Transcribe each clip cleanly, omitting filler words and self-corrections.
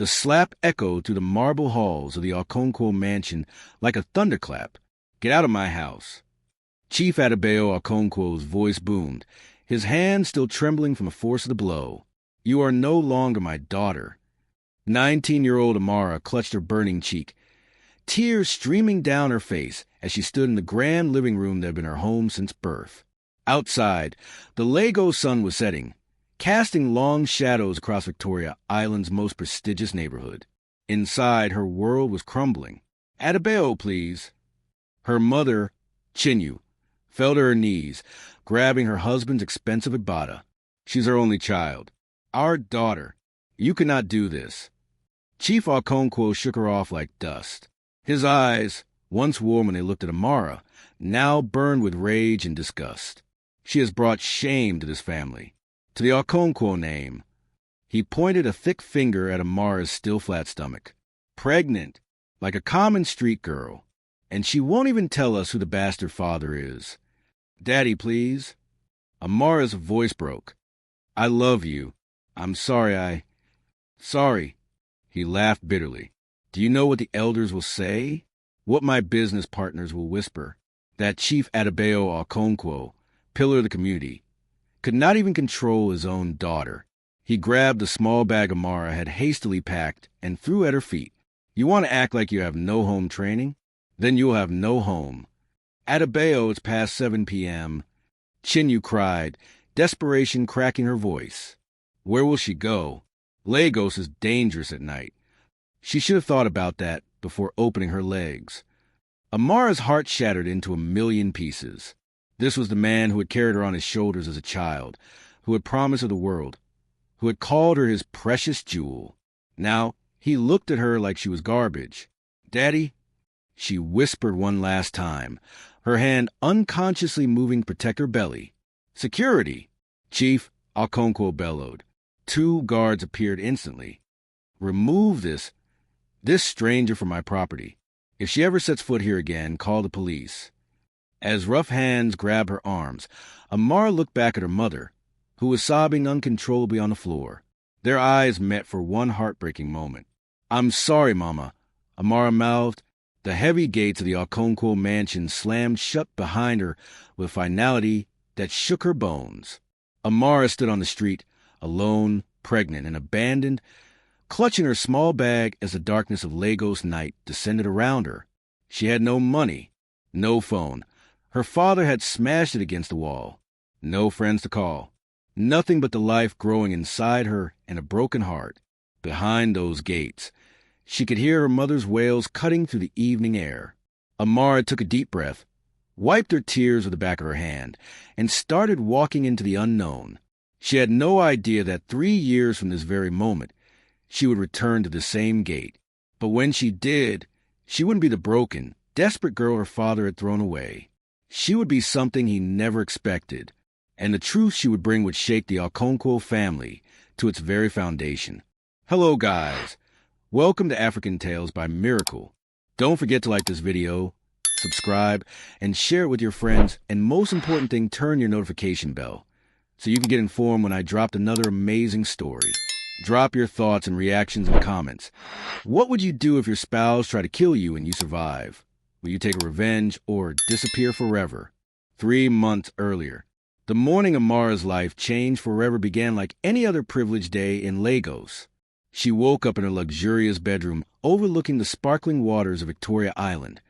The slap echoed through the marble halls of the Okonkwo mansion like a thunderclap. "Get out of my house." Chief Adebayo Okonkwo's voice boomed, his hand still trembling from the force of the blow. "You are no longer my daughter." 19-year-old Amara clutched her burning cheek, tears streaming down her face as she stood in the grand living room that had been her home since birth. Outside, the Lagos sun was setting, casting long shadows across Victoria Island's most prestigious neighborhood. Inside, her world was crumbling. "Adebayo, please." Her mother, Chinyu, fell to her knees, grabbing her husband's expensive ibada. "She's our only child. Our daughter. You cannot do this." Chief Okonkwo shook her off like dust. His eyes, once warm when they looked at Amara, now burned with rage and disgust. "She has brought shame to this family, to the Okonkwo name." He pointed a thick finger at Amara's still flat stomach. "Pregnant, like a common street girl. And she won't even tell us who the bastard father is." "Daddy, please." Amara's voice broke. "I love you. I'm sorry Sorry." He laughed bitterly. "Do you know what the elders will say? What my business partners will whisper? That Chief Adebayo Okonkwo, pillar of the community, could not even control his own daughter." He grabbed the small bag Amara had hastily packed and threw at her feet. "You want to act like you have no home training? Then you'll have no home." "Adebayo, it's past 7 p.m. Chinyu cried, desperation cracking her voice. Where will she go? Lagos is dangerous at night. She should have thought about that before opening her legs. Amara's heart shattered into a million pieces. This was the man who had carried her on his shoulders as a child, who had promised her the world, who had called her his precious jewel. Now he looked at her like she was garbage. "Daddy," she whispered one last time, her hand unconsciously moving to protect her belly. "Security!" Chief Okonkwo bellowed. 2 guards appeared instantly. "Remove this stranger from my property. If she ever sets foot here again, call the police." As rough hands grabbed her arms, Amara looked back at her mother, who was sobbing uncontrollably on the floor. Their eyes met for one heartbreaking moment. "I'm sorry, Mama," Amara mouthed. The heavy gates of the Okonkwo mansion slammed shut behind her with a finality that shook her bones. Amara stood on the street, alone, pregnant, and abandoned, clutching her small bag as the darkness of Lagos night descended around her. She had no money, no phone. Her father had smashed it against the wall. No friends to call. Nothing but the life growing inside her and a broken heart. Behind those gates, she could hear her mother's wails cutting through the evening air. Amara took a deep breath, wiped her tears with the back of her hand, and started walking into the unknown. She had no idea that 3 years from this very moment, she would return to the same gate. But when she did, she wouldn't be the broken, desperate girl her father had thrown away. She would be something he never expected, and the truth she would bring would shake the Okonkwo family to its very foundation. Hello, guys. Welcome to Africantales by Miracle. Don't forget to like this video, subscribe, and share it with your friends, and most important thing, turn your notification bell so you can get informed when I drop another amazing story. Drop your thoughts and reactions in the comments. What would you do if your spouse tried to kill you and you survive? Will you take a revenge or disappear forever? 3 months earlier, the morning Amara's life changed forever began like any other privileged day in Lagos. She woke up in her luxurious bedroom overlooking the sparkling waters of Victoria Island,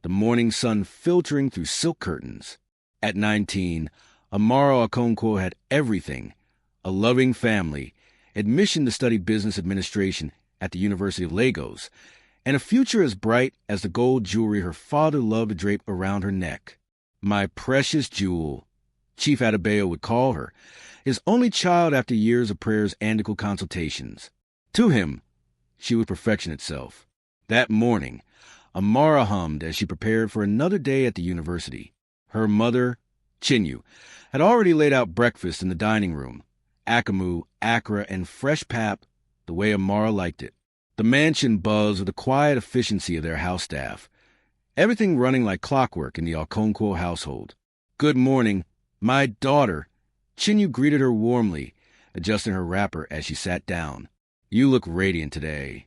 the morning sun filtering through silk curtains. At 19, Amara Okonkwo had everything: a loving family, admission to study business administration at the University of Lagos, and a future as bright as the gold jewelry her father loved to drape around her neck. My precious jewel, Chief Adebayo would call her, his only child after years of prayers and consultations. To him, she was perfection itself. That morning, Amara hummed as she prepared for another day at the university. Her mother, Chinyu, had already laid out breakfast in the dining room: akamu, akra, and fresh pap, the way Amara liked it. The mansion buzzed with the quiet efficiency of their house staff, everything running like clockwork in the Okonkwo household. "Good morning, my daughter." Chinyu greeted her warmly, adjusting her wrapper as she sat down. You look radiant today.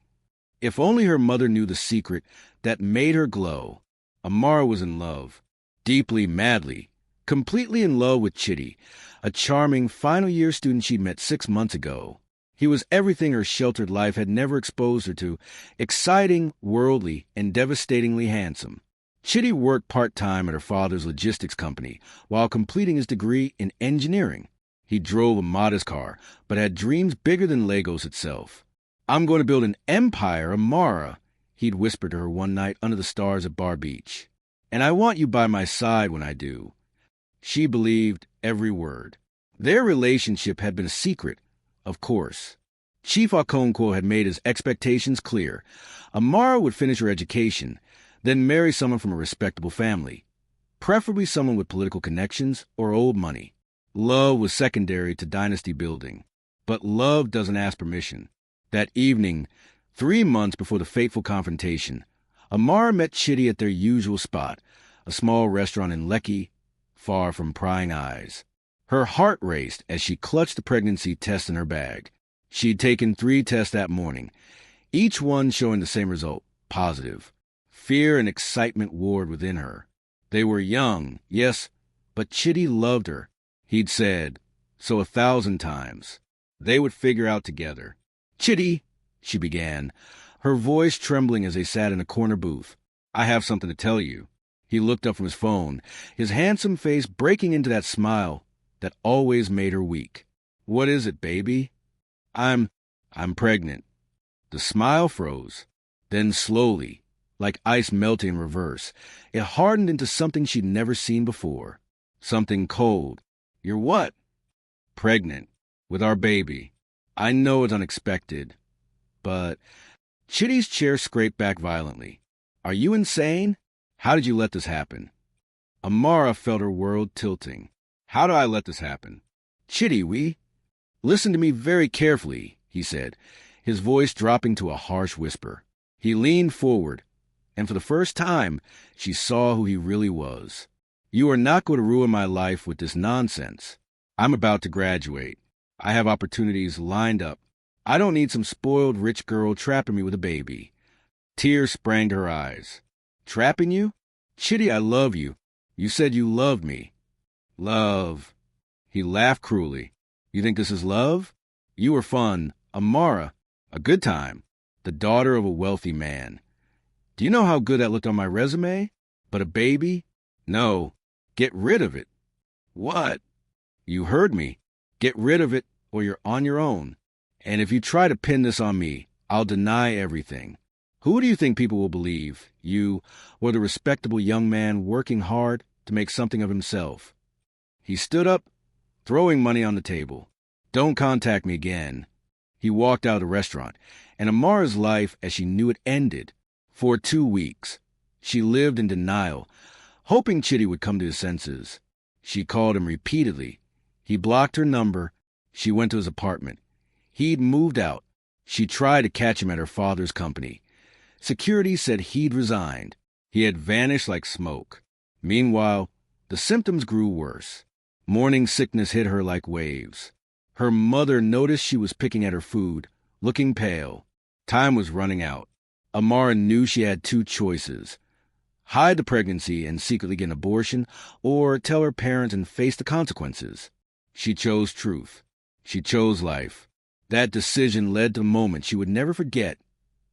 If only her mother knew the secret that made her glow. Amara was in love. Deeply, madly, completely in love with Chitty, a charming final-year student she'd met 6 months ago. He was everything her sheltered life had never exposed her to, exciting, worldly, and devastatingly handsome. Chitty worked part-time at her father's logistics company while completing his degree in engineering. He drove a modest car, but had dreams bigger than Lagos itself. "I'm going to build an empire, Amara," he'd whispered to her one night under the stars at Bar Beach. "And I want you by my side when I do." She believed every word. Their relationship had been a secret, of course. Chief Okonkwo had made his expectations clear. Amara would finish her education, then marry someone from a respectable family, preferably someone with political connections or old money. Love was secondary to dynasty building. But love doesn't ask permission. That evening, 3 months before the fateful confrontation, Amara met Chitty at their usual spot, a small restaurant in Lekki, far from prying eyes. Her heart raced as she clutched the pregnancy test in her bag. She'd taken 3 tests that morning, each one showing the same result, positive. Fear and excitement warred within her. They were young, yes, but Chitty loved her. He'd said so 1,000 times. They would figure out together. "Chitty," she began, her voice trembling as they sat in a corner booth. "I have something to tell you." He looked up from his phone, his handsome face breaking into that smile that always made her weak. "What is it, baby?" I'm pregnant." The smile froze. Then slowly, like ice melting in reverse, it hardened into something she'd never seen before. Something cold. "You're what?" "Pregnant. With our baby. I know it's unexpected, but..." Chitty's chair scraped back violently. "Are you insane? How did you let this happen?" Amara felt her world tilting. "How did I let this happen?" "Chitty, listen to me very carefully," he said, his voice dropping to a harsh whisper. He leaned forward, and for the first time, she saw who he really was. "You are not going to ruin my life with this nonsense. I'm about to graduate. I have opportunities lined up. I don't need some spoiled rich girl trapping me with a baby." Tears sprang to her eyes. "Trapping you? Chitty, I love you. You said you loved me." "Love." He laughed cruelly. "You think this is love? You were fun, Amara, a good time, the daughter of a wealthy man. Do you know how good that looked on my resume? But a baby? No. Get rid of it." "What?" "You heard me. Get rid of it, or you're on your own. And if you try to pin this on me, I'll deny everything. Who do you think people will believe? You, or the respectable young man working hard to make something of himself?" He stood up, throwing money on the table. "Don't contact me again." He walked out of the restaurant, and Amara's life as she knew it ended. For 2 weeks, she lived in denial, hoping Chitty would come to his senses. She called him repeatedly. He blocked her number. She went to his apartment. He'd moved out. She tried to catch him at her father's company. Security said he'd resigned. He had vanished like smoke. Meanwhile, the symptoms grew worse. Morning sickness hit her like waves. Her mother noticed she was picking at her food, looking pale. Time was running out. Amara knew she had 2 choices: hide the pregnancy and secretly get an abortion, or tell her parents and face the consequences. She chose truth. She chose life. That decision led to a moment she would never forget.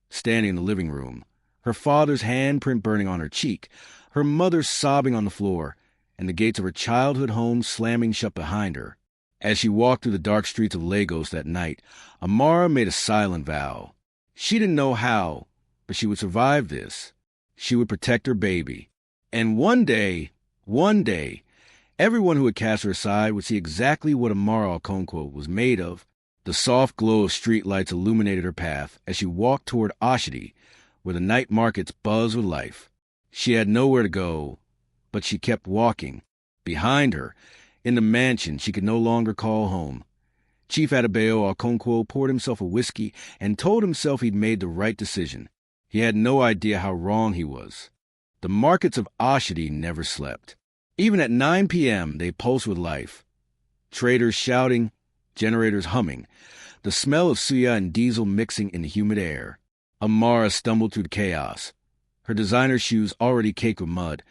Standing in the living room, her father's handprint burning on her cheek, her mother sobbing on the floor, and the gates of her childhood home slamming shut behind her. As she walked through the dark streets of Lagos that night, Amara made a silent vow. She didn't know how, but she would survive this. She would protect her baby. And one day, everyone who had cast her aside would see exactly what Amara Okonkwo was made of. The soft glow of streetlights illuminated her path as she walked toward Oshodi, where the night markets buzzed with life. She had nowhere to go, but she kept walking. Behind her, in the mansion she could no longer call home, Chief Adebayo Okonkwo poured himself a whiskey and told himself he'd made the right decision. He had no idea how wrong he was. The markets of Oshodi never slept. Even at 9 p.m., they pulsed with life. Traders shouting, generators humming. the smell of suya and diesel mixing in the humid air. Amara stumbled through the chaos, her designer shoes already caked with mud.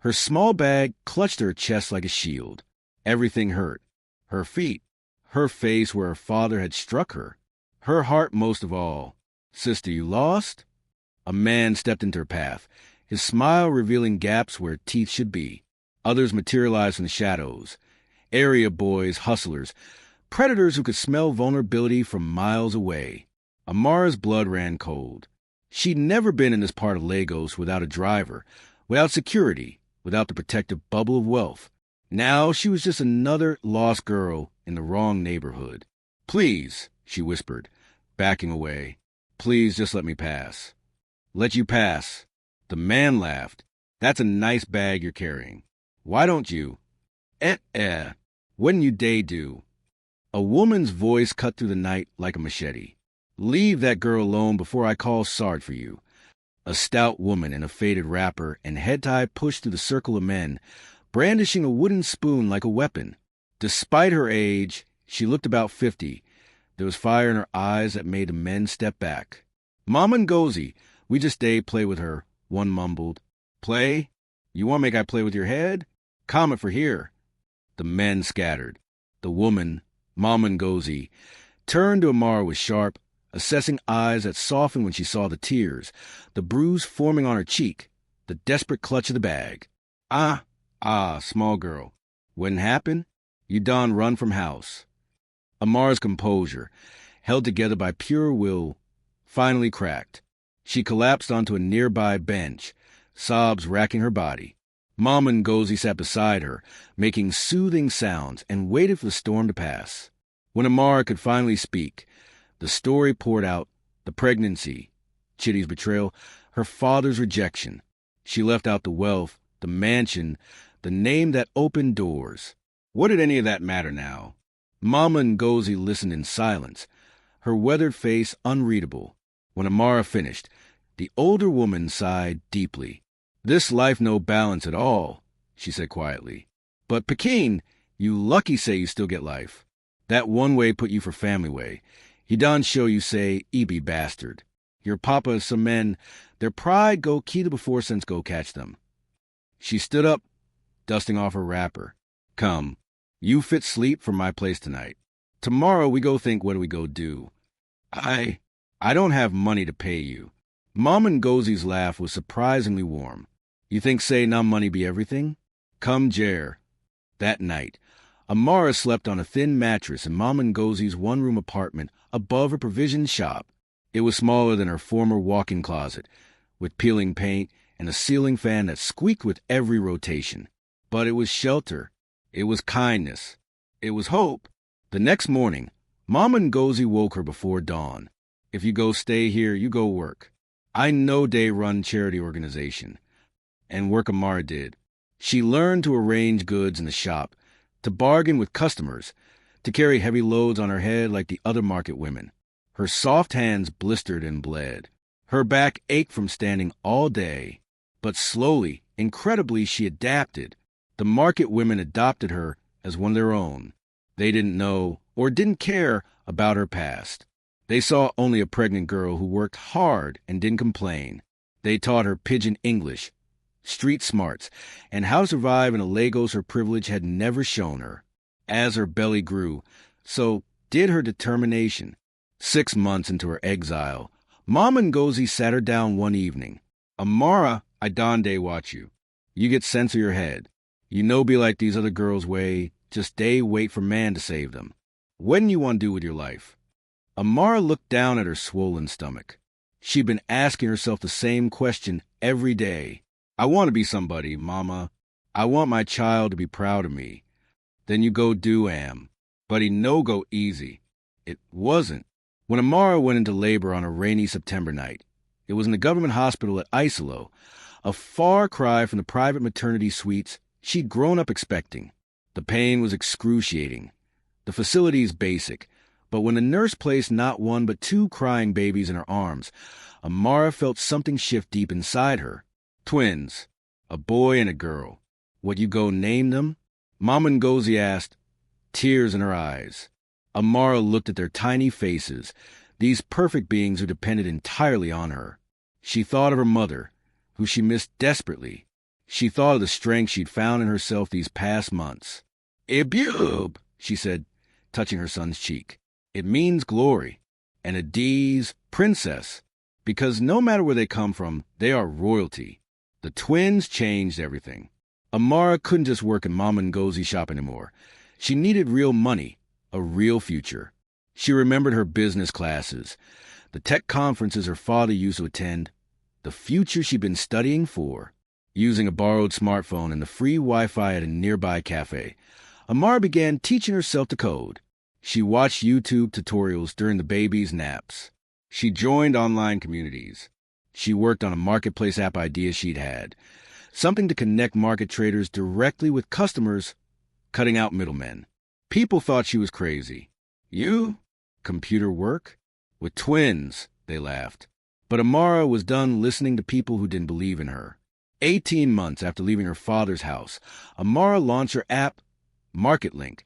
Her small bag clutched her chest like a shield. Everything hurt. Her feet, her face where her father had struck her, her heart most of all. "Sister, you lost?" A man stepped into her path, his smile revealing gaps where teeth should be. Others materialized from the shadows. Area boys, hustlers, predators who could smell vulnerability from miles away. Amara's blood ran cold. She'd never been in this part of Lagos without a driver, without security, without the protective bubble of wealth. Now she was just another lost girl in the wrong neighborhood. "Please," she whispered, backing away. "Please just let me pass." "Let you pass?" The man laughed. "That's a nice bag you're carrying. Why don't you?" Wouldn't you do?" A woman's voice cut through the night like a machete. "Leave that girl alone before I call Sard for you." A stout woman in a faded wrapper and head tie pushed through the circle of men, brandishing a wooden spoon like a weapon. Despite her age, she looked about 50. There was fire in her eyes that made the men step back. "Mama Ngozi, we just play with her," one mumbled. "Play? You want make I play with your head? Comment for here." The men scattered. The woman, Mama Ngozi, turned to Amara with sharp, assessing eyes that softened when she saw the tears, the bruise forming on her cheek, the desperate clutch of the bag. Small girl. Wouldn't happen? You done run from house." Amara's composure, held together by pure will, finally cracked. She collapsed onto a nearby bench, sobs racking her body. Mama Ngozi sat beside her, making soothing sounds, and waited for the storm to pass. When Amara could finally speak, the story poured out: the pregnancy, Chitty's betrayal, her father's rejection. She left out the wealth, the mansion, the name that opened doors. What did any of that matter now? Mama Ngozi listened in silence, her weathered face unreadable. When Amara finished, the older woman sighed deeply. "This life no balance at all," she said quietly. "But Pekin, you lucky say you still get life. That one way put you for family way. He done show you say, be bastard. Your papa some men, their pride go kita before sense go catch them." She stood up, dusting off her wrapper. "Come, you fit sleep from my place tonight. Tomorrow we go think what do we go do. I don't have money to pay you." Mama Ngozi's laugh was surprisingly warm. "You think say now money be everything? Come Jer." That night, Amara slept on a thin mattress in Mama Ngozi's one-room apartment above her provision shop. It was smaller than her former walk-in closet, with peeling paint and a ceiling fan that squeaked with every rotation. But it was shelter. It was kindness. It was hope. The next morning, Mama Ngozi woke her before dawn. "If you go stay here, you go work. I know they run charity organization." And work Amara did. She learned to arrange goods in the shop, to bargain with customers, to carry heavy loads on her head like the other market women. Her soft hands blistered and bled. Her back ached from standing all day. But slowly, incredibly, she adapted. The market women adopted her as one of their own. They didn't know or didn't care about her past. They saw only a pregnant girl who worked hard and didn't complain. They taught her pidgin English, street smarts, and how to survive in a Lagos her privilege had never shown her. As her belly grew, so did her determination. 6 months into her exile, Mama Ngozi sat her down one evening. "Amara, I don day watch you. You get sense of your head. You know be like these other girls way, just wait for man to save them. When you want to do with your life?" Amara looked down at her swollen stomach. She'd been asking herself the same question every day. "I want to be somebody, Mama. I want my child to be proud of me." "Then you go do am." But he no go easy. It wasn't. When Amara went into labor on a rainy September night, it was in the government hospital at Isolo, a far cry from the private maternity suites she'd grown up expecting. The pain was excruciating. The facility's basic, but when the nurse placed not one but 2 crying babies in her arms, Amara felt something shift deep inside her. Twins, a boy and a girl. What you go name them? Mama Ngozi asked, tears in her eyes. Amara looked at their tiny faces, these perfect beings who depended entirely on her. She thought of her mother, who she missed desperately. She thought of the strength she'd found in herself these past months. "Ibub," she said, touching her son's cheek. "It means glory, and Adi's princess, because no matter where they come from, they are royalty." The twins changed everything. Amara couldn't just work in Mama Ngozi's shop anymore. She needed real money, a real future. She remembered her business classes, the tech conferences her father used to attend, the future she'd been studying for. Using a borrowed smartphone and the free Wi-Fi at a nearby cafe, Amara began teaching herself to code. She watched YouTube tutorials during the baby's naps. She joined online communities. She worked on a marketplace app idea she'd had, something to connect market traders directly with customers, cutting out middlemen. People thought she was crazy. "You? Computer work? With twins," they laughed. But Amara was done listening to people who didn't believe in her. 18 months after leaving her father's house, Amara launched her app, MarketLink.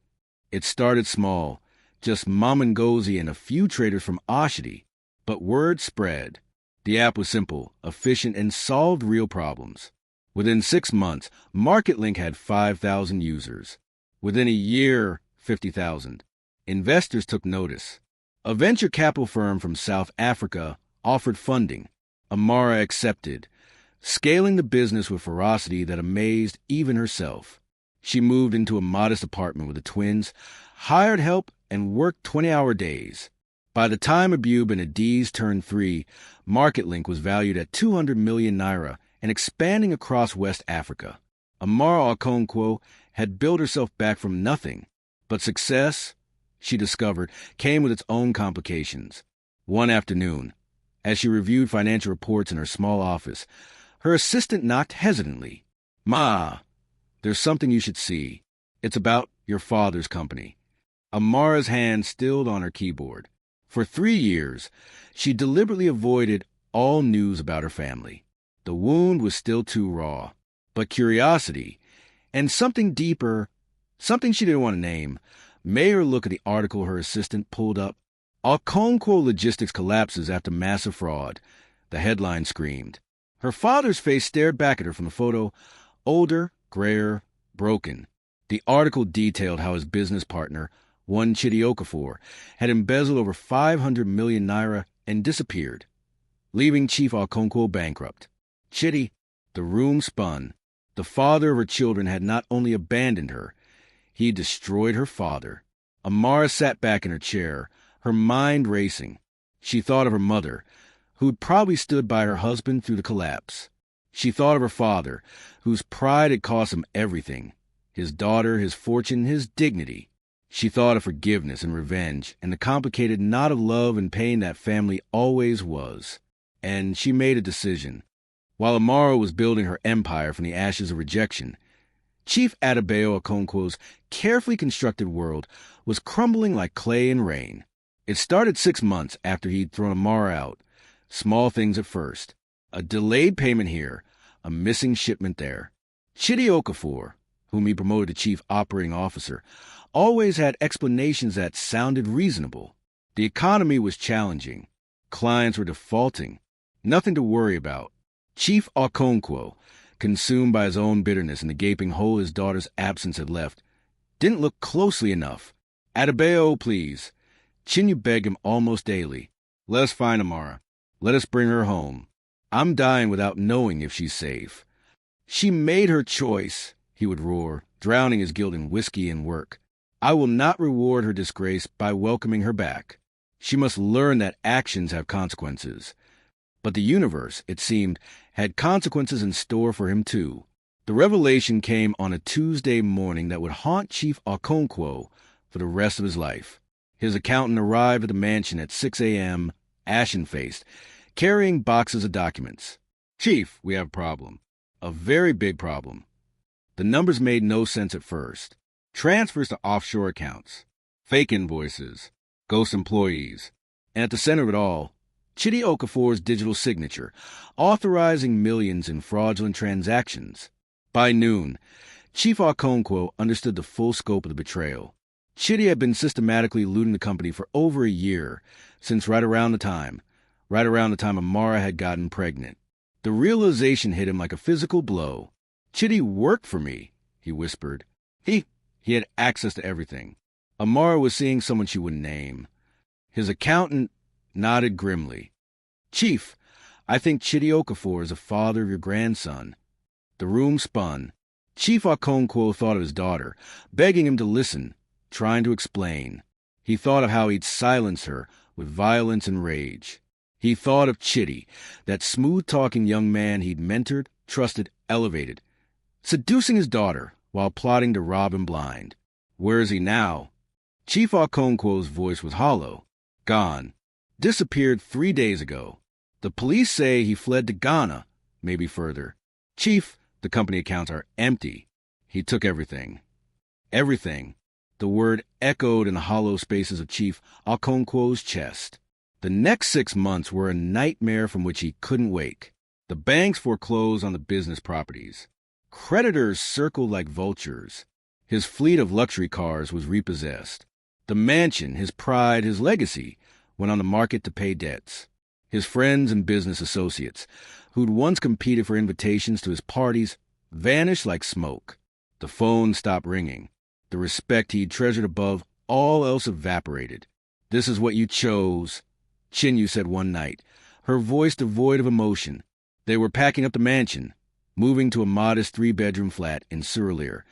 It started small, just Mom Ngozi and a few traders from Chitty, but word spread. The app was simple, efficient, and solved real problems. Within 6 months, MarketLink had 5,000 users. Within a year, 50,000. Investors took notice. A venture capital firm from South Africa offered funding. Amara accepted, scaling the business with ferocity that amazed even herself. She moved into a modest apartment with the twins, hired help, and worked 20-hour days. By the time Abub and Adiz turned 3, MarketLink was valued at 200 million naira and expanding across West Africa. Amara Okonkwo had built herself back from nothing, but success, she discovered, came with its own complications. One afternoon, as she reviewed financial reports in her small office, her assistant knocked hesitantly. "Ma, there's something you should see. It's about your father's company." Amara's hand stilled on her keyboard. For 3 years, she deliberately avoided all news about her family. The wound was still too raw. But curiosity, and something deeper, something she didn't want to name, made her look at the article her assistant pulled up. "Okonkwo Logistics collapses after massive fraud," the headline screamed. Her father's face stared back at her from the photo, older, grayer, broken. The article detailed how his business partner, one Chitty, had embezzled over 500 million naira and disappeared, leaving Chief Okonkwo bankrupt. Chitty, the room spun. The father of her children had not only abandoned her, he destroyed her father. Amara sat back in her chair, her mind racing. She thought of her mother, who'd probably stood by her husband through the collapse. She thought of her father, whose pride had cost him everything, his daughter, his fortune, his dignity. She thought of forgiveness and revenge and the complicated knot of love and pain that family always was. And she made a decision. While Amara was building her empire from the ashes of rejection, Chief Adebayo Okonkwo's carefully constructed world was crumbling like clay in rain. It started 6 months after he'd thrown Amara out. Small things at first. A delayed payment here, a missing shipment there. Chitty Okafor, whom he promoted to chief operating officer, always had explanations that sounded reasonable. The economy was challenging. Clients were defaulting. Nothing to worry about. Chief Okonkwo, consumed by his own bitterness and the gaping hole his daughter's absence had left, didn't look closely enough. "Adebayo, please." Chinyu begged him almost daily. "Let us find Amara. Let us bring her home. I'm dying without knowing if she's safe." "She made her choice," he would roar, drowning his guilt in whiskey and work. "I will not reward her disgrace by welcoming her back. She must learn that actions have consequences." But the universe, it seemed, had consequences in store for him too. The revelation came on a Tuesday morning that would haunt Chief Okonkwo for the rest of his life. His accountant arrived at the mansion at 6 a.m., ashen-faced, carrying boxes of documents. "Chief, we have a problem. A very big problem." The numbers made no sense at first. Transfers to offshore accounts, fake invoices, ghost employees, and at the center of it all, Chitty Okafor's digital signature, authorizing millions in fraudulent transactions. By noon, Chief Okonkwo understood the full scope of the betrayal. Chitty had been systematically looting the company for over a year, since right around the time Amara had gotten pregnant. The realization hit him like a physical blow. Chitty worked for me, he whispered. He had access to everything. Amara was seeing someone she wouldn't name. His accountant nodded grimly. Chief, I think Chitty Okafor is the father of your grandson. The room spun. Chief Okonkwo thought of his daughter, begging him to listen, trying to explain. He thought of how he'd silence her with violence and rage. He thought of Chitty, that smooth-talking young man he'd mentored, trusted, elevated, seducing his daughter while plotting to rob him blind. Where is he now? Chief Okonkwo's voice was hollow. Gone. Disappeared 3 days ago. The police say he fled to Ghana, maybe further. Chief, the company accounts are empty. He took everything. Everything. The word echoed in the hollow spaces of Chief Okonkwo's chest. The next 6 months were a nightmare from which he couldn't wake. The banks foreclosed on the business properties. Creditors circled like vultures. His fleet of luxury cars was repossessed. The mansion, his pride, his legacy, went on the market to pay debts. His friends and business associates, who'd once competed for invitations to his parties, vanished like smoke. The phone stopped ringing. The respect he'd treasured above all else evaporated. This is what you chose, Chinyu said one night, her voice devoid of emotion. They were packing up the mansion, moving to a modest 3-bedroom flat in Surulere,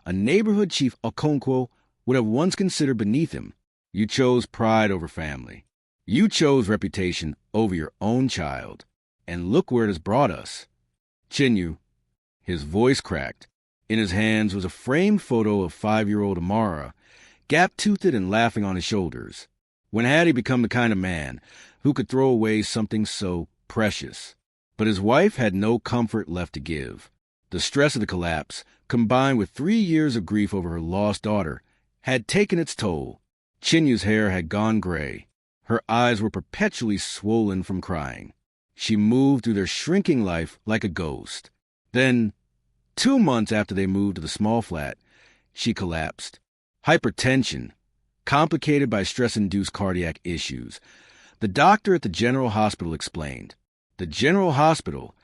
a neighborhood Chief Okonkwo would have once considered beneath him. You chose pride over family. You chose reputation over your own child. And look where it has brought us. Chinyu, his voice cracked. In his hands was a framed photo of 5-year-old Amara, gap-toothed and laughing on his shoulders. When had he become the kind of man who could throw away something so precious? But his wife had no comfort left to give. The stress of the collapse, combined with 3 years of grief over her lost daughter, had taken its toll. Chinyu's hair had gone gray. Her eyes were perpetually swollen from crying. She moved through their shrinking life like a ghost. Then, 2 months after they moved to the small flat, she collapsed. Hypertension, complicated by stress-induced cardiac issues. The doctor at the General Hospital explained. The General Hospital,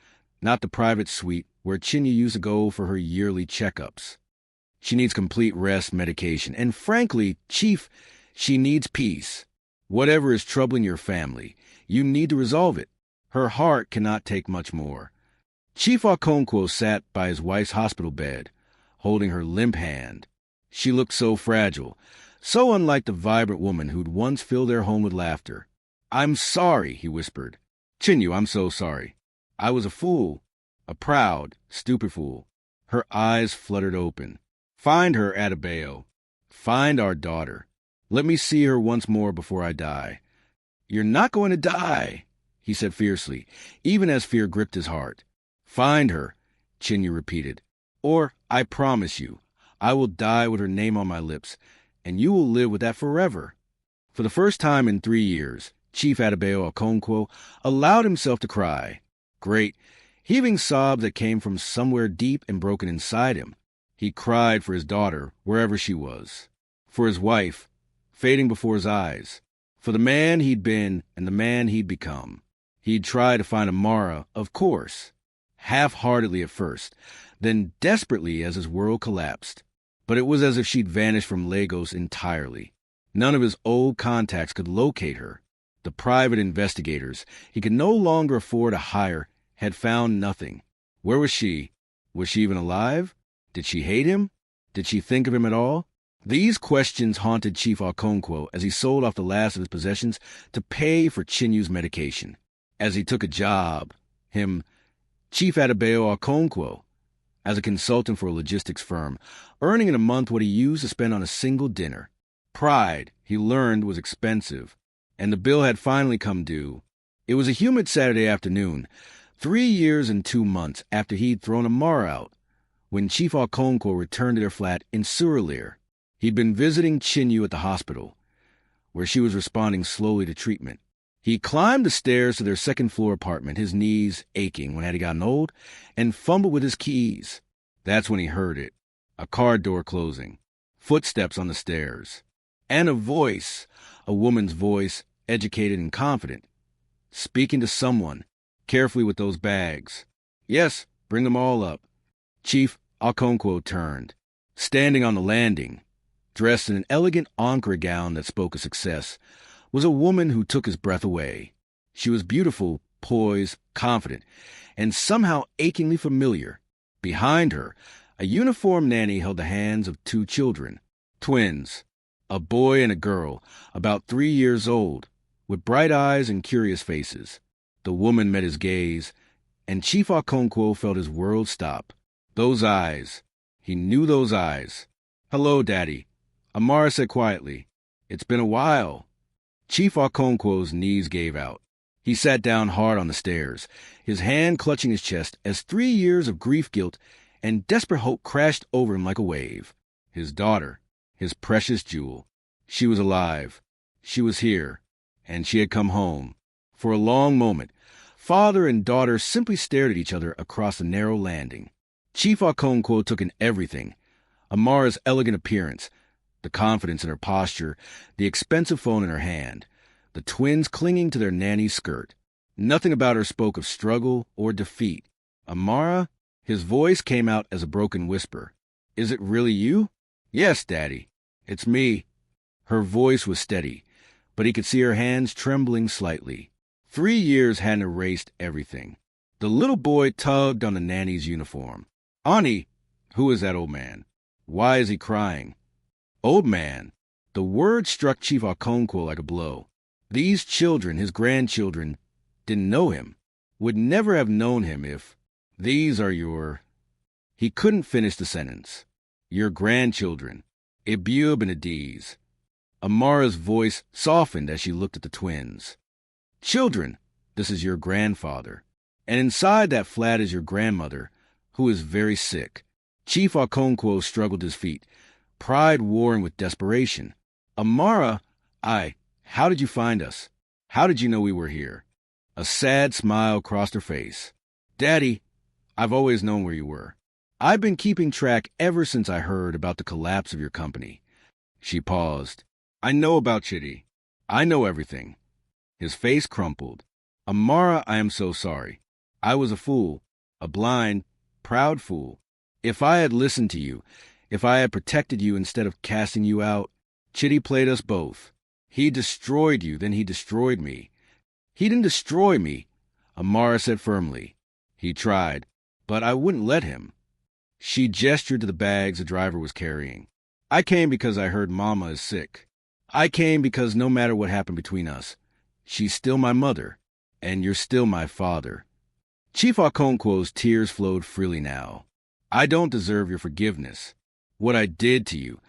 not the private suite where Chinyu used to go for her yearly checkups. She needs complete rest, medication, and frankly, Chief, she needs peace. Whatever is troubling your family, you need to resolve it. Her heart cannot take much more. Chief Okonkwo sat by his wife's hospital bed, holding her limp hand. She looked so fragile, so unlike the vibrant woman who'd once filled their home with laughter. I'm sorry, he whispered. Chinyu, I'm so sorry. I was a fool, a proud, stupid fool. Her eyes fluttered open. Find her, Adebayo. Find our daughter. Let me see her once more before I die. You're not going to die, he said fiercely, even as fear gripped his heart. Find her, Chinyu repeated. Or, I promise you, I will die with her name on my lips, and you will live with that forever. For the first time in 3 years, Chief Adebayo Okonkwo allowed himself to cry. Great, heaving sobs that came from somewhere deep and broken inside him. He cried for his daughter, wherever she was. For his wife, fading before his eyes. For the man he'd been and the man he'd become. He'd tried to find Amara, of course. Half-heartedly at first, then desperately as his world collapsed. But it was as if she'd vanished from Lagos entirely. None of his old contacts could locate her. The private investigators he could no longer afford to hire had found nothing. Where was she? Was she even alive? Did she hate him? Did she think of him at all? These questions haunted Chief Okonkwo as he sold off the last of his possessions to pay for Chinyu's medication. As he took a job, Chief Adebayo Okonkwo, as a consultant for a logistics firm, earning in a month what he used to spend on a single dinner. Pride, he learned, was expensive, and the bill had finally come due. It was a humid Saturday afternoon, 3 years and 2 months after he'd thrown Amara out, when Chief Okonkwo returned to their flat in Surulere. He'd been visiting Chinyu at the hospital, where she was responding slowly to treatment. He climbed the stairs to their second-floor apartment, his knees aching when had he gotten old, and fumbled with his keys. That's when he heard it, a car door closing. footsteps on the stairs, and a voice, a woman's voice, educated and confident, speaking to someone, carefully with those bags. Yes, bring them all up. Chief Okonkwo turned, standing on the landing, dressed in an elegant Ankara gown that spoke of success, was a woman who took his breath away. She was beautiful, poised, confident, and somehow achingly familiar. Behind her, a uniformed nanny held the hands of two children, twins, a boy and a girl, about 3 years old, with bright eyes and curious faces. The woman met his gaze, and Chief Okonkwo felt his world stop. Those eyes. He knew those eyes. "Hello, Daddy," Amara said quietly. "It's been a while." Chief Okonkwo's knees gave out. He sat down hard on the stairs, his hand clutching his chest as 3 years of grief, guilt, and desperate hope crashed over him like a wave. His daughter, his precious jewel. She was alive. She was here. And she had come home. For a long moment, father and daughter simply stared at each other across the narrow landing. Chief Okonkwo took in everything. Amara's elegant appearance, the confidence in her posture, the expensive phone in her hand, the twins clinging to their nanny's skirt. Nothing about her spoke of struggle or defeat. "Amara?" His voice came out as a broken whisper. "Is it really you?" "Yes, Daddy. It's me." Her voice was steady, but he could see her hands trembling slightly. 3 years hadn't erased everything. The little boy tugged on the nanny's uniform. "Ani, who is that old man? Why is he crying?" Old man. The word struck Chief Okonkwo like a blow. These children, his grandchildren, didn't know him, would never have known him if... "These are your..." He couldn't finish the sentence. "Your grandchildren, Ibub and Adiz." Amara's voice softened as she looked at the twins. "Children, this is your grandfather. And inside that flat is your grandmother, who is very sick." Chief Okonkwo struggled to his feet, pride warring with desperation. "Amara, how did you find us? How did you know we were here?" A sad smile crossed her face. "Daddy, I've always known where you were. I've been keeping track ever since I heard about the collapse of your company." She paused. "I know about Chitty. I know everything." His face crumpled. "Amara, I am so sorry. I was a fool, a blind, proud fool. If I had listened to you, if I had protected you instead of casting you out, Chitty played us both. He destroyed you, then he destroyed me." "He didn't destroy me," Amara said firmly. "He tried, but I wouldn't let him." She gestured to the bags the driver was carrying. "I came because I heard Mama is sick. I came because no matter what happened between us, she's still my mother, and you're still my father." Chief Okonkwo's tears flowed freely now. "I don't deserve your forgiveness. What I did to you,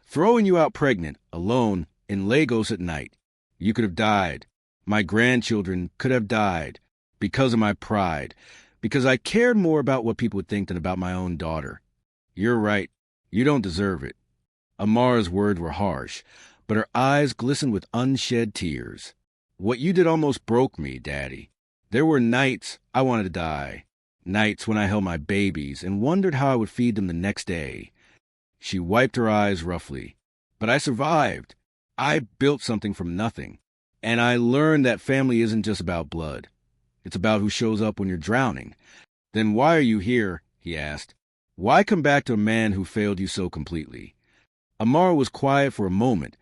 throwing you out pregnant, alone, in Lagos at night. You could have died. My grandchildren could have died because of my pride, because I cared more about what people would think than about my own daughter. You're right. You don't deserve it." Amara's words were harsh, but her eyes glistened with unshed tears. "What you did almost broke me, Daddy. There were nights I wanted to die, nights when I held my babies and wondered how I would feed them the next day." She wiped her eyes roughly. "But I survived. I built something from nothing. And I learned that family isn't just about blood. It's about who shows up when you're drowning." "Then why are you here?" he asked. "Why come back to a man who failed you so completely?" Amara was quiet for a moment,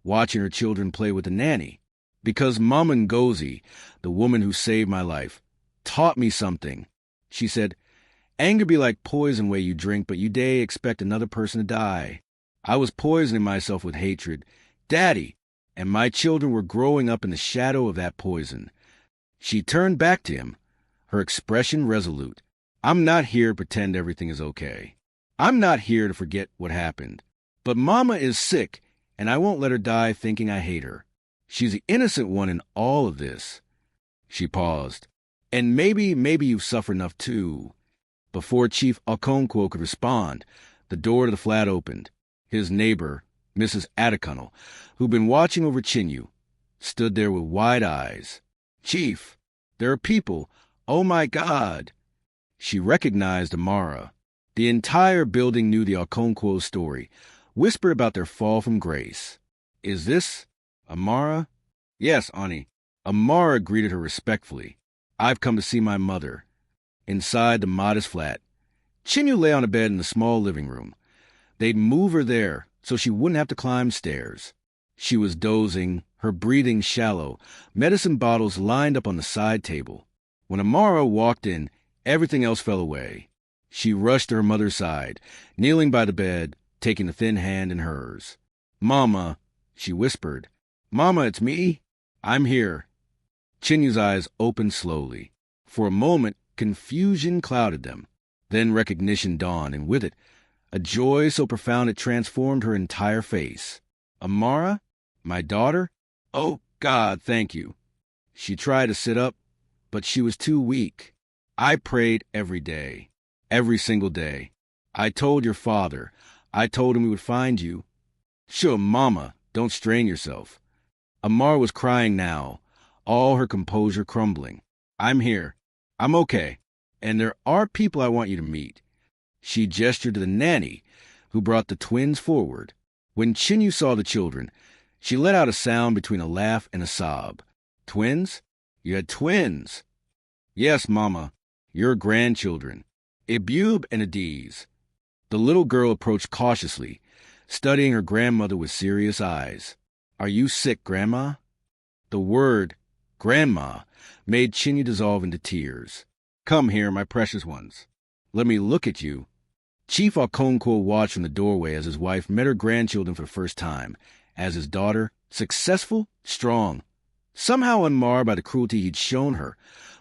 watching her children play with the nanny. "Because Mama Ngozi, the woman who saved my life, taught me something. She said, 'Anger be like poison way you drink, but you day expect another person to die.' I was poisoning myself with hatred, Daddy, and my children were growing up in the shadow of that poison." She turned back to him, her expression resolute. "I'm not here to pretend everything is okay. I'm not here to forget what happened. But Mama is sick, and I won't let her die thinking I hate her. She's the innocent one in all of this." She paused. "And maybe you've suffered enough too." Before Chief Okonkwo could respond, the door to the flat opened. His neighbor, Mrs. Adekunle, who'd been watching over Chinyu, stood there with wide eyes. "Chief, there are people. Oh my God." She recognized Amara. The entire building knew the Okonkwo story. whispered about their fall from grace. Is this Amara? Yes, Ani. Amara greeted her respectfully. I've come to see my mother. Inside the modest flat, Chinyu lay on a bed in the small living room. They'd move her there so she wouldn't have to climb stairs. She was dozing, her breathing shallow, medicine bottles lined up on the side table. When Amara walked in, everything else fell away. She rushed to her mother's side, kneeling by the bed, taking the thin hand in hers. Mama, she whispered. Mama, it's me. I'm here. Chinyu's eyes opened slowly. For a moment, confusion clouded them. Then recognition dawned, and with it, a joy so profound it transformed her entire face. Amara? My daughter? Oh, God, thank you. She tried to sit up, but she was too weak. I prayed every day, every single day. I told your father. I told him we would find you. Sure, Mama, don't strain yourself. Amara was crying now, all her composure crumbling. I'm here. I'm okay. And there are people I want you to meet. She gestured to the nanny, who brought the twins forward. When Chinyu saw the children, she let out a sound between a laugh and a sob. Twins? You had twins? Yes, Mama. Your grandchildren. Ibube and Adiz. The little girl approached cautiously, studying her grandmother with serious eyes. Are you sick, Grandma? The word, Grandma, made Chinyu dissolve into tears. Come here, my precious ones. Let me look at you. Chief Okonkwo watched from the doorway as his wife met her grandchildren for the first time, as his daughter, successful, strong, somehow unmarred by the cruelty he'd shown her,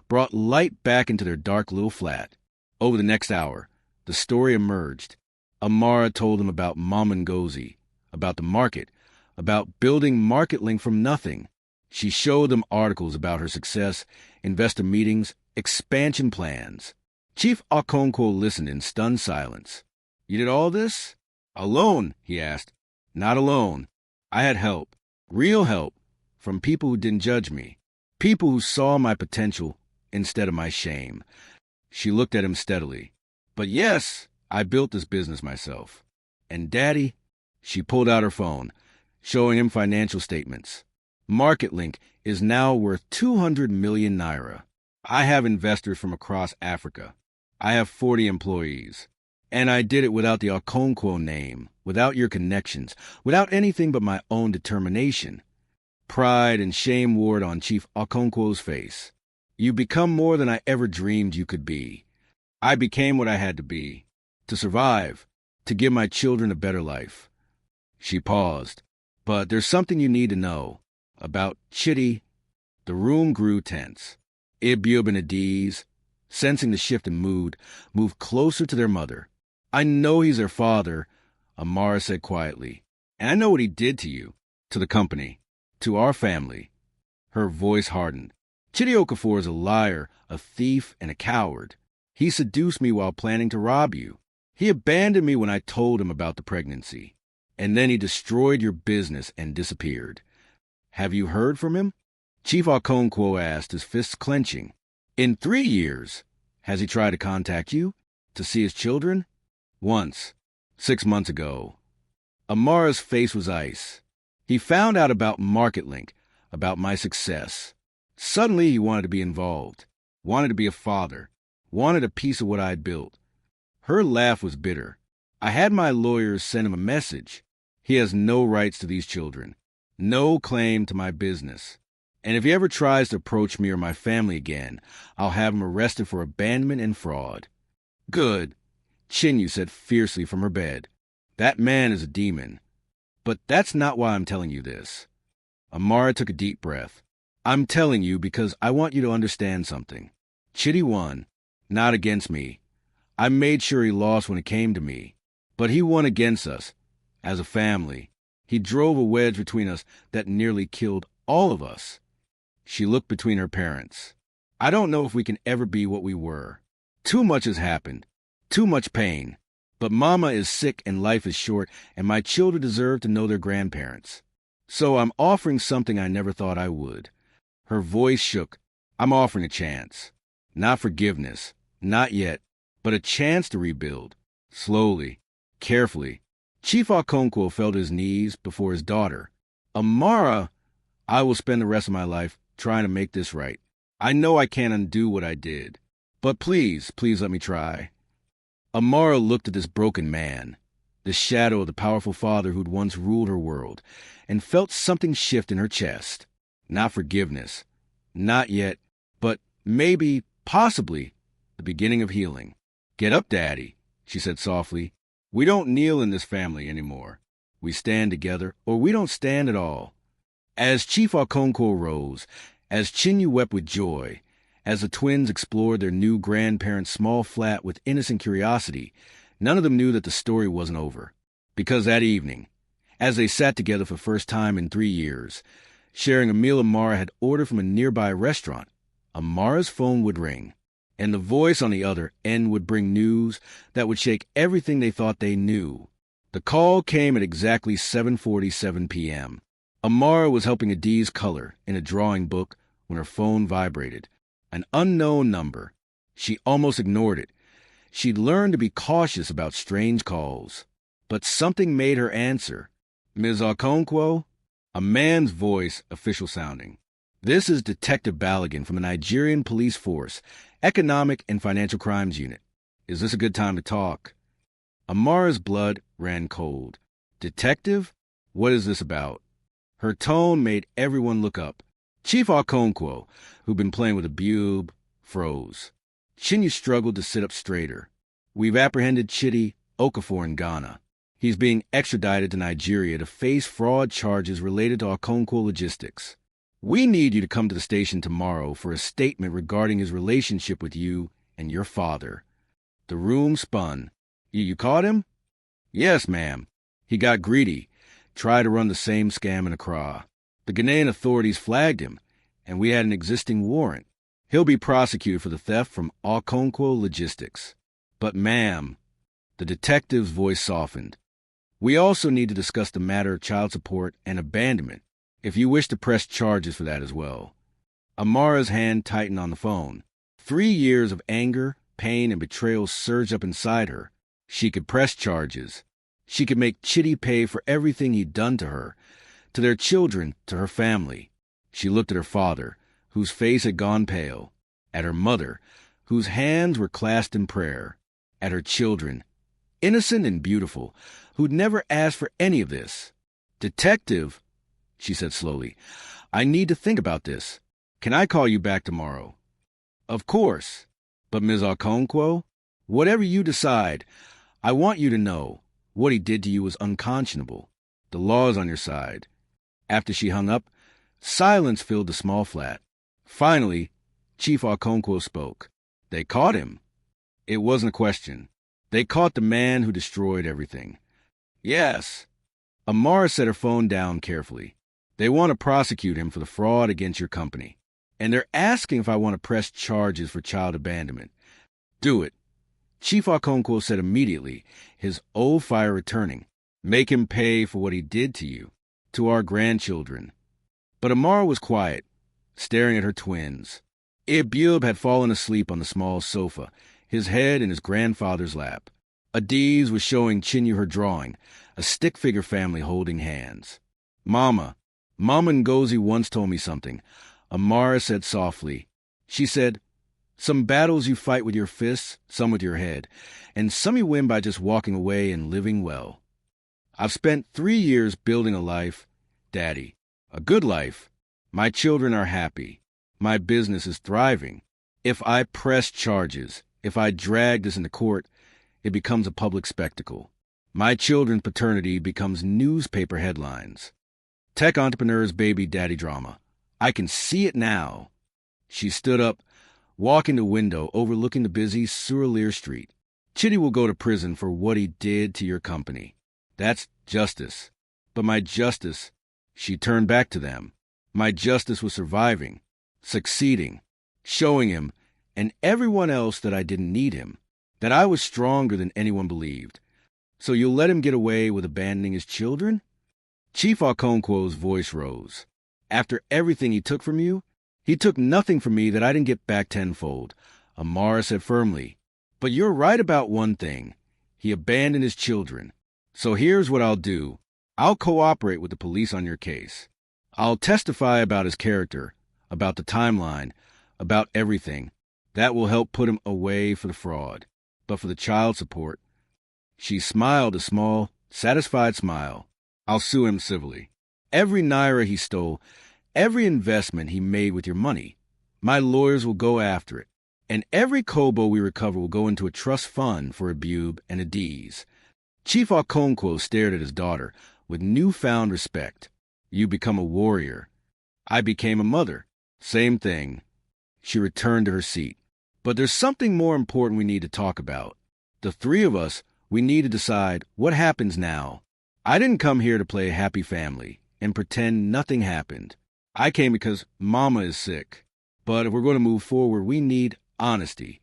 brought light back into their dark little flat. Over the next hour, the story emerged. Amara told them about Mamangozi, about the market, about building Market Link from nothing. She showed them articles about her success, investor meetings, expansion plans. Chief Okonkwo listened in stunned silence. You did all this? Alone, he asked. Not alone. I had help, real help, from people who didn't judge me, people who saw my potential instead of my shame. She looked at him steadily. But yes, I built this business myself. And Daddy, she pulled out her phone, showing him financial statements. MarketLink is now worth 200 million naira. I have investors from across Africa. I have 40 employees. And I did it without the Okonkwo name, without your connections, without anything but my own determination. Pride and shame warred on Chief Okonkwo's face. You become more than I ever dreamed you could be. I became what I had to be, to survive, to give my children a better life. She paused. But there's something you need to know. About Chitty. The room grew tense. Ibube and Adiz, sensing the shift in mood, moved closer to their mother. I know he's their father, Amara said quietly. And I know what he did to you, to the company, to our family. Her voice hardened. Chitty Okafor is a liar, a thief, and a coward. He seduced me while planning to rob you. He abandoned me when I told him about the pregnancy. And then he destroyed your business and disappeared. Have you heard from him? Chief Okonkwo asked, his fists clenching. In 3 years, has he tried to contact you? To see his children? Once, 6 months ago. Amara's face was ice. He found out about MarketLink, about my success. Suddenly he wanted to be involved, wanted to be a father, wanted a piece of what I'd built. Her laugh was bitter. I had my lawyers send him a message. He has no rights to these children, no claim to my business. And if he ever tries to approach me or my family again, I'll have him arrested for abandonment and fraud. Good, Chinyu said fiercely from her bed. That man is a demon. But that's not why I'm telling you this. Amara took a deep breath. I'm telling you because I want you to understand something. Chitty won, not against me. I made sure he lost when it came to me. But he won against us, as a family. He drove a wedge between us that nearly killed all of us. She looked between her parents. I don't know if we can ever be what we were. Too much has happened. Too much pain. But Mama is sick and life is short, and my children deserve to know their grandparents. So I'm offering something I never thought I would. Her voice shook. I'm offering a chance. Not forgiveness. Not yet. But a chance to rebuild. Slowly. Carefully. Chief Okonkwo fell to his knees before his daughter. Amara, I will spend the rest of my life trying to make this right. I know I can't undo what I did, but please let me try. Amara looked at this broken man, the shadow of the powerful father who'd once ruled her world, and felt something shift in her chest. Not forgiveness. Not yet, but maybe, possibly, the beginning of healing. Get up, Daddy, she said softly. We don't kneel in this family anymore. We stand together, or we don't stand at all. As Chief Okonkwo rose, as Chinyu wept with joy, as the twins explored their new grandparents' small flat with innocent curiosity, none of them knew that the story wasn't over. Because that evening, as they sat together for the first time in 3 years, sharing a meal Amara had ordered from a nearby restaurant, Amara's phone would ring, and the voice on the other end would bring news that would shake everything they thought they knew. The call came at exactly 7:47 p.m. Amara was helping Adiz color in a drawing book when her phone vibrated. An unknown number. She almost ignored it. She'd learned to be cautious about strange calls. But something made her answer. Ms. Okonkwo? A man's voice, official sounding. This is Detective Balogun from the Nigerian Police Force, Economic and Financial Crimes Unit. Is this a good time to talk? Amara's blood ran cold. Detective? What is this about? Her tone made everyone look up. Chief Okonkwo, who'd been playing with a bube, froze. Chinyu struggled to sit up straighter. We've apprehended Chitty, Okafor in Ghana. He's being extradited to Nigeria to face fraud charges related to Okonkwo logistics. We need you to come to the station tomorrow for a statement regarding his relationship with you and your father. The room spun. You caught him? Yes, ma'am. He got greedy, tried to run the same scam in Accra. The Ghanaian authorities flagged him, and we had an existing warrant. He'll be prosecuted for the theft from Okonkwo Logistics. But, ma'am, the detective's voice softened. We also need to discuss the matter of child support and abandonment, if you wish to press charges for that as well. Amara's hand tightened on the phone. 3 years of anger, pain, and betrayal surged up inside her. She could press charges. She could make Chitty pay for everything he'd done to her, to their children, to her family. She looked at her father, whose face had gone pale, at her mother, whose hands were clasped in prayer, at her children, innocent and beautiful, who'd never asked for any of this. Detective, she said slowly, I need to think about this. Can I call you back tomorrow? Of course. But Ms. Okonkwo, whatever you decide, I want you to know what he did to you was unconscionable. The law is on your side. After she hung up, silence filled the small flat. Finally, Chief Okonkwo spoke. They caught him. It wasn't a question. They caught the man who destroyed everything. Yes. Amara set her phone down carefully. They want to prosecute him for the fraud against your company. And they're asking if I want to press charges for child abandonment. Do it. Chief Okonkwo said immediately, his old fire returning. Make him pay for what he did to you, to our grandchildren. But Amara was quiet, staring at her twins. Ibube had fallen asleep on the small sofa, his head in his grandfather's lap. Adiz was showing Chinyu her drawing, a stick figure family holding hands. Mama Ngozi once told me something, Amara said softly. She said, some battles you fight with your fists, some with your head, and some you win by just walking away and living well. I've spent 3 years building a life, Daddy, a good life. My children are happy. My business is thriving. If I press charges, if I drag this into court, it becomes a public spectacle. My children's paternity becomes newspaper headlines. Tech entrepreneur's baby daddy drama. I can see it now. She stood up, walking the window overlooking the busy Surleer Street. Chitty will go to prison for what he did to your company. That's justice. But my justice, she turned back to them. My justice was surviving, succeeding, showing him and everyone else that I didn't need him, that I was stronger than anyone believed. So you'll let him get away with abandoning his children? Chief Okonkwo's voice rose. After everything he took from you, he took nothing from me that I didn't get back tenfold, Amara said firmly. But you're right about one thing. He abandoned his children. So here's what I'll do. I'll cooperate with the police on your case. I'll testify about his character, about the timeline, about everything. That will help put him away for the fraud. But for the child support, she smiled a small, satisfied smile. I'll sue him civilly. Every naira he stole, every investment he made with your money, my lawyers will go after it. And every kobo we recover will go into a trust fund for Abube and Adiz. Chief Okonkwo stared at his daughter with newfound respect. You become a warrior. I became a mother. Same thing. She returned to her seat. But there's something more important we need to talk about. The three of us, we need to decide what happens now. I didn't come here to play a happy family and pretend nothing happened. I came because Mama is sick. But if we're going to move forward, we need honesty.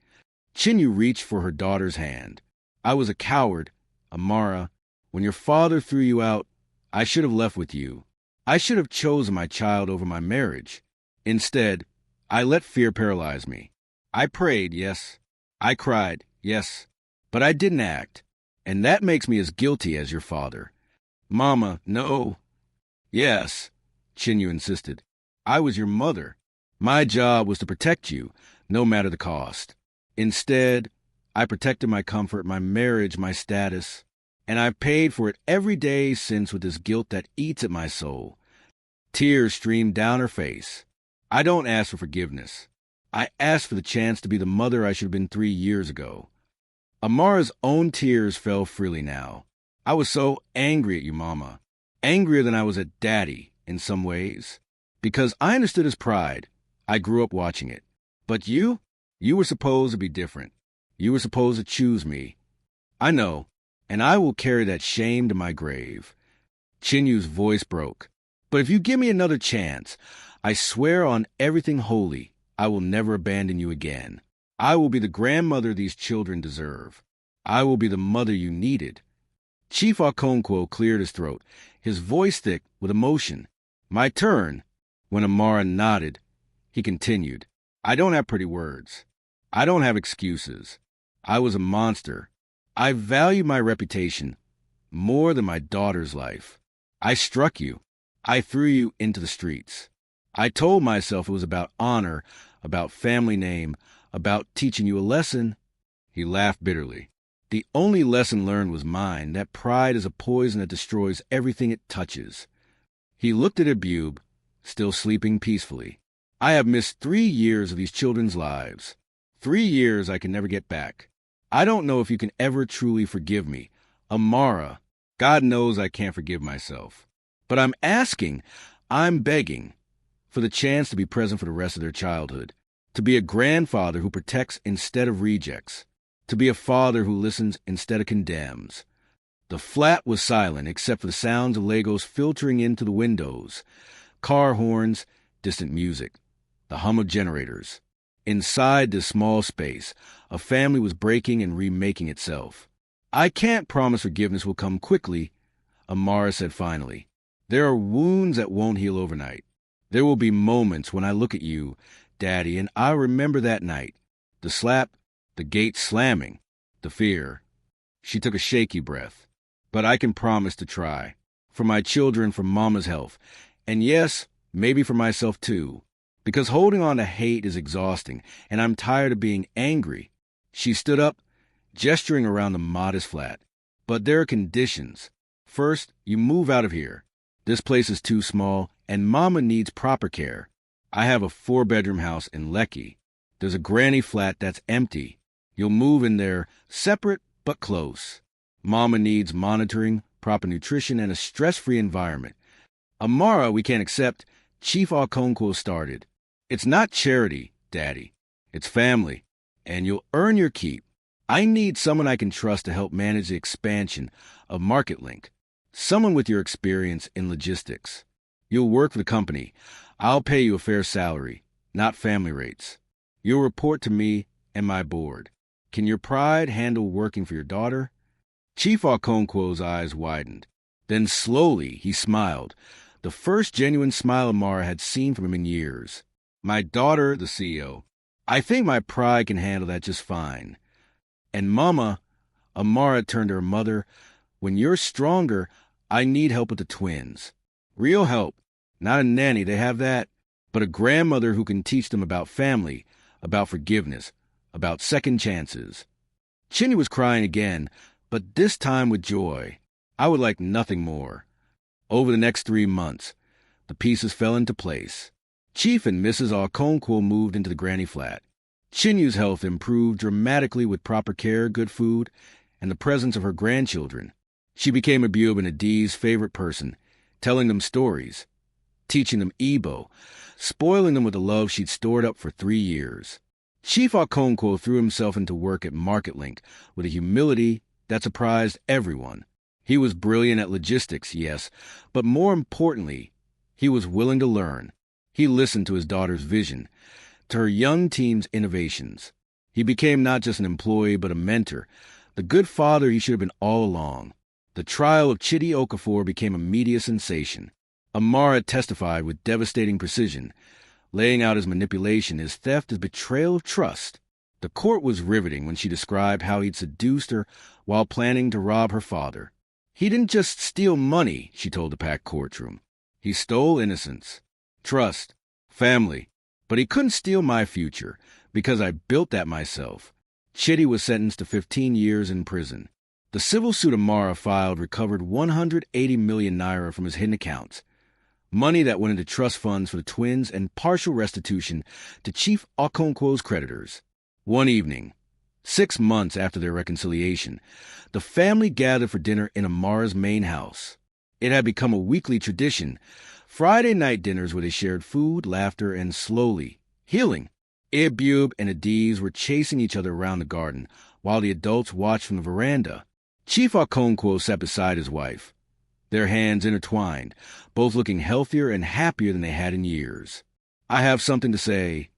Chinyu reached for her daughter's hand. I was a coward, Amara. When your father threw you out, I should have left with you. I should have chosen my child over my marriage. Instead, I let fear paralyze me. I prayed, yes. I cried, yes. But I didn't act. And that makes me as guilty as your father. Mama, no. Yes, Chinyu insisted. I was your mother. My job was to protect you, no matter the cost. Instead, I protected my comfort, my marriage, my status, and I've paid for it every day since with this guilt that eats at my soul. Tears streamed down her face. I don't ask for forgiveness. I asked for the chance to be the mother I should have been 3 years ago. Amara's own tears fell freely now. I was so angry at you, Mama. Angrier than I was at Daddy, in some ways. Because I understood his pride. I grew up watching it. But you were supposed to be different. You were supposed to choose me. I know, and I will carry that shame to my grave. Chinyu's voice broke. But if you give me another chance, I swear on everything holy, I will never abandon you again. I will be the grandmother these children deserve. I will be the mother you needed. Chief Okonkwo cleared his throat, his voice thick with emotion. My turn. When Amara nodded, he continued. I don't have pretty words. I don't have excuses. I was a monster. I value my reputation more than my daughter's life. I struck you. I threw you into the streets. I told myself it was about honor, about family name, about teaching you a lesson. He laughed bitterly. The only lesson learned was mine, that pride is a poison that destroys everything it touches. He looked at Abube, still sleeping peacefully. I have missed 3 years of these children's lives. 3 years I can never get back. I don't know if you can ever truly forgive me. Amara, God knows I can't forgive myself. But I'm asking, I'm begging, for the chance to be present for the rest of their childhood, to be a grandfather who protects instead of rejects, to be a father who listens instead of condemns. The flat was silent except for the sounds of Legos filtering into the windows, car horns, distant music, the hum of generators. Inside this small space, a family was breaking and remaking itself. I can't promise forgiveness will come quickly, Amara said finally. There are wounds that won't heal overnight. There will be moments when I look at you, Daddy, and I remember that night. The slap, the gate slamming, the fear. She took a shaky breath. But I can promise to try. For my children, for Mama's health. And yes, maybe for myself too. Because holding on to hate is exhausting, and I'm tired of being angry. She stood up, gesturing around the modest flat. But there are conditions. First, you move out of here. This place is too small, and Mama needs proper care. I have a 4-bedroom house in Lekki. There's a granny flat that's empty. You'll move in there, separate but close. Mama needs monitoring, proper nutrition, and a stress-free environment. Amara, we can't accept. Chief Okonkwo started. It's not charity, Daddy. It's family. And you'll earn your keep. I need someone I can trust to help manage the expansion of MarketLink. Someone with your experience in logistics. You'll work for the company. I'll pay you a fair salary, not family rates. You'll report to me and my board. Can your pride handle working for your daughter? Chief Okonkwo's eyes widened. Then slowly he smiled, the first genuine smile Amara had seen from him in years. My daughter, the CEO. I think my pride can handle that just fine. And Mama, Amara turned to her mother, When you're stronger, I need help with the twins. Real help. Not a nanny, they have that, but a grandmother who can teach them about family, about forgiveness, about second chances. Chitty was crying again, but this time with joy. I would like nothing more. Over the next 3 months, the pieces fell into place. Chief and Mrs. Okonkwo moved into the granny flat. Chinyu's health improved dramatically with proper care, good food, and the presence of her grandchildren. She became Abub and Adi's favorite person, telling them stories, teaching them Igbo, spoiling them with the love she'd stored up for 3 years. Chief Okonkwo threw himself into work at MarketLink with a humility that surprised everyone. He was brilliant at logistics, yes, but more importantly, he was willing to learn. He listened to his daughter's vision, to her young team's innovations. He became not just an employee, but a mentor, the good father he should have been all along. The trial of Chitty Okafor became a media sensation. Amara testified with devastating precision, laying out his manipulation, his theft, his betrayal of trust. The court was riveting when she described how he'd seduced her while planning to rob her father. He didn't just steal money, she told the packed courtroom. He stole innocence, trust, family. But he couldn't steal my future, because I built that myself. Chitty was sentenced to 15 years in prison. The civil suit Amara filed recovered 180 million naira from his hidden accounts, money that went into trust funds for the twins and partial restitution to Chief Okonkwo's creditors. One evening, 6 months after their reconciliation, the family gathered for dinner in Amara's main house. It had become a weekly tradition, Friday night dinners where they shared food, laughter, and slowly, healing. Abub and Adiz were chasing each other around the garden, while the adults watched from the veranda. Chief Okonkwo sat beside his wife, their hands intertwined, both looking healthier and happier than they had in years. I have something to say,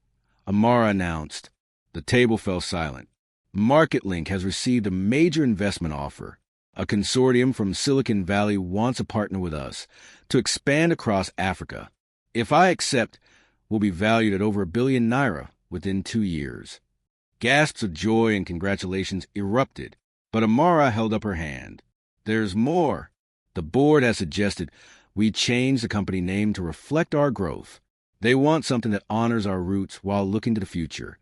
Amara announced. The table fell silent. MarketLink has received a major investment offer. A consortium from Silicon Valley wants to partner with us to expand across Africa. If I accept, we'll be valued at over 1 billion naira within 2 years. Gasps of joy and congratulations erupted, but Amara held up her hand. There's more. The board has suggested we change the company name to reflect our growth. They want something that honors our roots while looking to the future.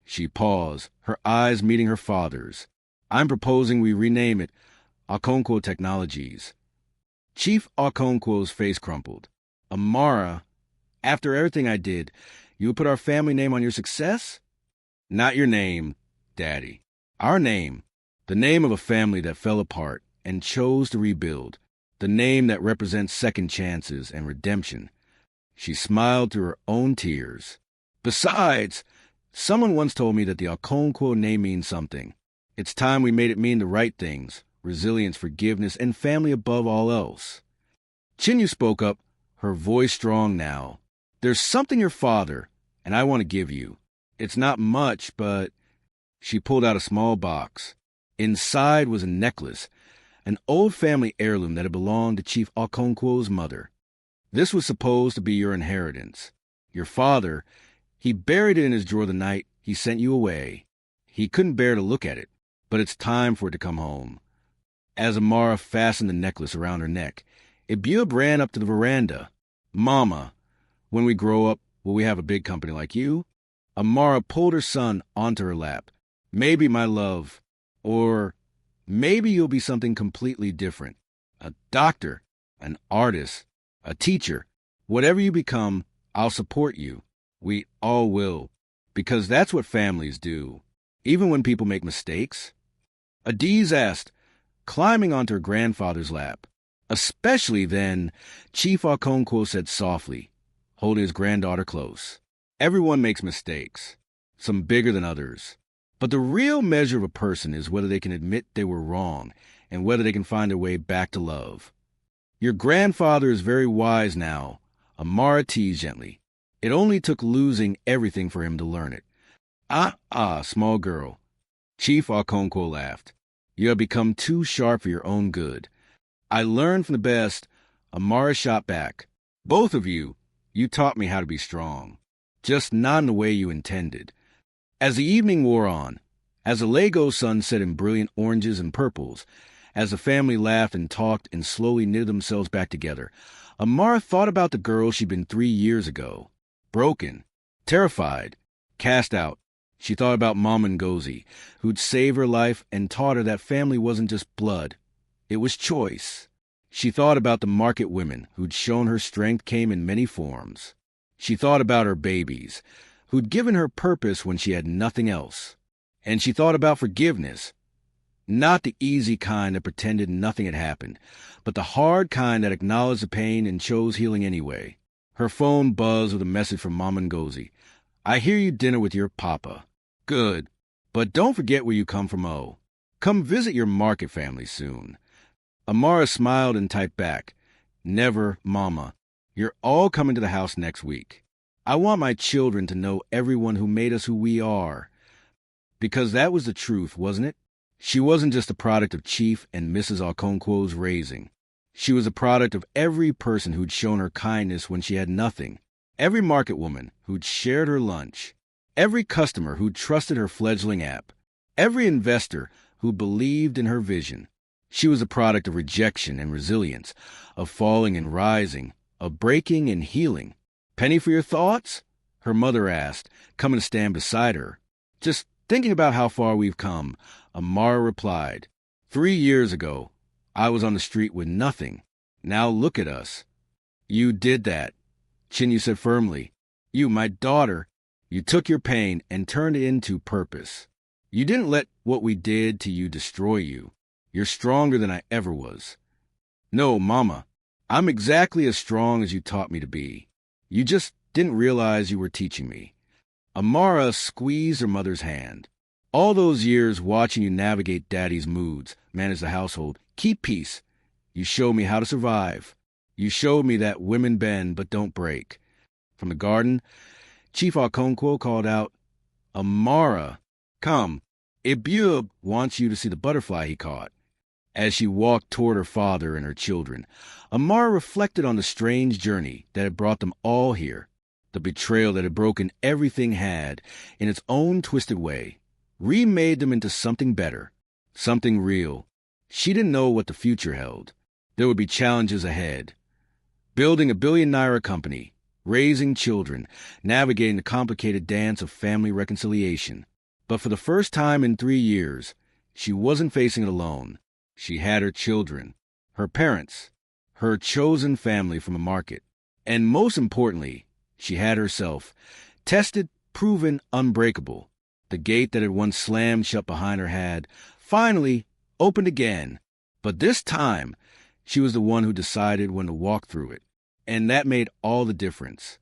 She paused, her eyes meeting her father's. I'm proposing we rename it Okonkwo Technologies. Chief Okonkwo's face crumpled. Amara, after everything I did, you would put our family name on your success? Not your name, Daddy. Our name. The name of a family that fell apart and chose to rebuild. The name that represents second chances and redemption. She smiled through her own tears. Besides, someone once told me that the Okonkwo name means something. It's time we made it mean the right things. Resilience, forgiveness, and family above all else. Chinyu spoke up, her voice strong now. There's something your father, and I want to give you. It's not much, but... She pulled out a small box. Inside was a necklace, an old family heirloom that had belonged to Chief Okonkwo's mother. This was supposed to be your inheritance. Your father, he buried it in his drawer the night he sent you away. He couldn't bear to look at it, but it's time for it to come home. As Amara fastened the necklace around her neck, Abub ran up to the veranda. Mama, when we grow up, will we have a big company like you? Amara pulled her son onto her lap. Maybe, my love. Or maybe you'll be something completely different. A doctor, an artist, a teacher. Whatever you become, I'll support you. We all will. Because that's what families do. Even when people make mistakes. Adiz asked, climbing onto her grandfather's lap. Especially then, Chief Okonkwo said softly, holding his granddaughter close. Everyone makes mistakes, some bigger than others. But the real measure of a person is whether they can admit they were wrong and whether they can find their way back to love. Your grandfather is very wise now, Amara teased gently. It only took losing everything for him to learn it. Small girl. Chief Okonkwo laughed. You have become too sharp for your own good. I learned from the best. Amara shot back. Both of you taught me how to be strong. Just not in the way you intended. As the evening wore on, as the Lagos sun set in brilliant oranges and purples, As the family laughed and talked and slowly knitted themselves back together, Amara thought about the girl she'd been 3 years ago. Broken, terrified, cast out. She thought about Mama Ngozi, who'd saved her life and taught her that family wasn't just blood. It was choice. She thought about the market women who'd shown her strength came in many forms. She thought about her babies, who'd given her purpose when she had nothing else. And she thought about forgiveness. Not the easy kind that pretended nothing had happened, but the hard kind that acknowledged the pain and chose healing anyway. Her phone buzzed with a message from Mama Ngozi. "I hear you dinner with your papa." "Good. But don't forget where you come from, oh. Come visit your market family soon." Amara smiled and typed back, "Never, Mama. You're all coming to the house next week. I want my children to know everyone who made us who we are." Because that was the truth, wasn't it? She wasn't just a product of Chief and Mrs. Okonkwo's raising. She was a product of every person who'd shown her kindness when she had nothing, every market woman who'd shared her lunch, every customer who'd trusted her fledgling app, every investor who believed in her vision. She was a product of rejection and resilience, of falling and rising, of breaking and healing. "Penny for your thoughts?" her mother asked, coming to stand beside her. "Just thinking about how far we've come," Amara replied. 3 years ago, I was on the street with nothing. Now look at us." "You did that," Chinyu said firmly. "You, my daughter, you took your pain and turned it into purpose. You didn't let what we did to you destroy you. You're stronger than I ever was." "No, Mama, I'm exactly as strong as you taught me to be. You just didn't realize you were teaching me." Amara squeezed her mother's hand. "All those years watching you navigate Daddy's moods, manage the household, keep peace. You showed me how to survive. You showed me that women bend but don't break." From the garden, Chief Okonkwo called out, "Amara, come. Ibub wants you to see the butterfly he caught." As she walked toward her father and her children, Amara reflected on the strange journey that had brought them all here, the betrayal that had broken everything had, in its own twisted way, remade them into something better, something real. She didn't know what the future held. There would be challenges ahead. Building a billion-naira company, raising children, navigating the complicated dance of family reconciliation. But for the first time in 3 years, she wasn't facing it alone. She had her children, her parents, her chosen family from a market. And most importantly, she had herself, tested, proven unbreakable. The gate that had once slammed shut behind her had, finally, opened again. But this time, she was the one who decided when to walk through it. And that made all the difference.